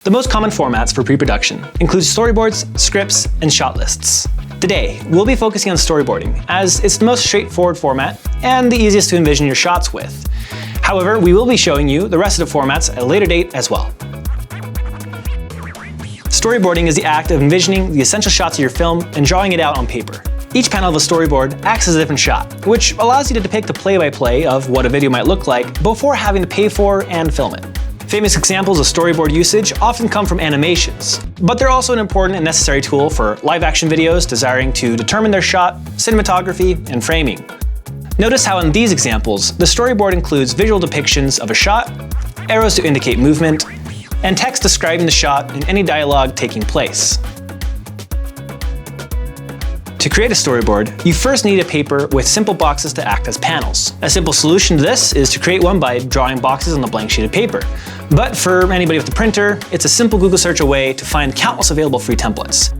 The most common formats for pre-production include storyboards, scripts, and shot lists. Today, we'll be focusing on storyboarding, as it's the most straightforward format and the easiest to envision your shots with. However, we will be showing you the rest of the formats at a later date as well. Storyboarding is the act of envisioning the essential shots of your film and drawing it out on paper. Each panel of a storyboard acts as a different shot, which allows you to depict the play-by-play of what a video might look like before having to pay for and film it. Famous examples of storyboard usage often come from animations, but they're also an important and necessary tool for live-action videos desiring to determine their shot, cinematography, and framing. Notice how in these examples, the storyboard includes visual depictions of a shot, arrows to indicate movement, and text describing the shot and any dialogue taking place. To create a storyboard, you first need a paper with simple boxes to act as panels. A simple solution to this is to create one by drawing boxes on a blank sheet of paper. But for anybody with a printer, it's a simple Google search away to find countless available free templates.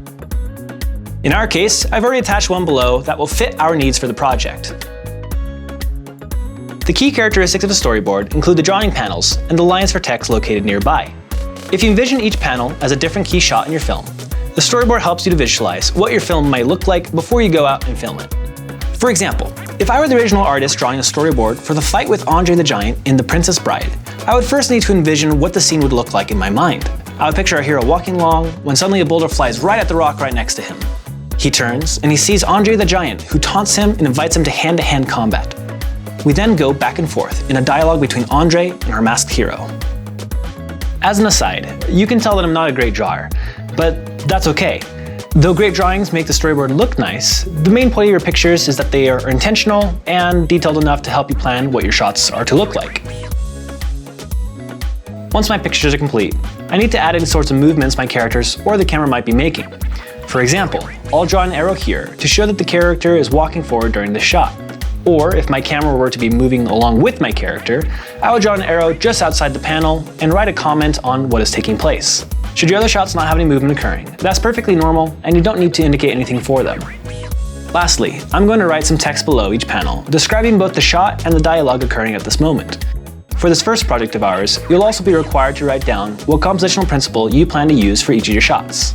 In our case, I've already attached one below that will fit our needs for the project. The key characteristics of a storyboard include the drawing panels and the lines for text located nearby. If you envision each panel as a different key shot in your film, the storyboard helps you to visualize what your film might look like before you go out and film it. For example, if I were the original artist drawing a storyboard for the fight with Andre the Giant in The Princess Bride, I would first need to envision what the scene would look like in my mind. I would picture our hero walking along when suddenly a boulder flies right at the rock right next to him. He turns and he sees Andre the Giant, who taunts him and invites him to hand-to-hand combat. We then go back and forth in a dialogue between Andre and our masked hero. As an aside, you can tell that I'm not a great drawer, but that's okay. Though great drawings make the storyboard look nice, the main point of your pictures is that they are intentional and detailed enough to help you plan what your shots are to look like. Once my pictures are complete, I need to add any sorts of movements my characters or the camera might be making. For example, I'll draw an arrow here to show that the character is walking forward during the shot. Or if my camera were to be moving along with my character, I would draw an arrow just outside the panel and write a comment on what is taking place. Should your other shots not have any movement occurring, that's perfectly normal and you don't need to indicate anything for them. Lastly, I'm going to write some text below each panel, describing both the shot and the dialogue occurring at this moment. For this first project of ours, you'll also be required to write down what compositional principle you plan to use for each of your shots.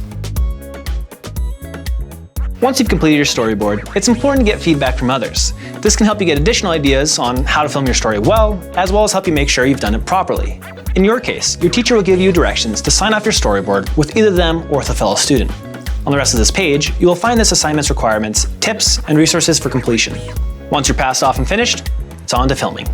Once you've completed your storyboard, it's important to get feedback from others. This can help you get additional ideas on how to film your story well as help you make sure you've done it properly. In your case, your teacher will give you directions to sign off your storyboard with either them or with a fellow student. On the rest of this page, you will find this assignment's requirements, tips, and resources for completion. Once you're passed off and finished, it's on to filming.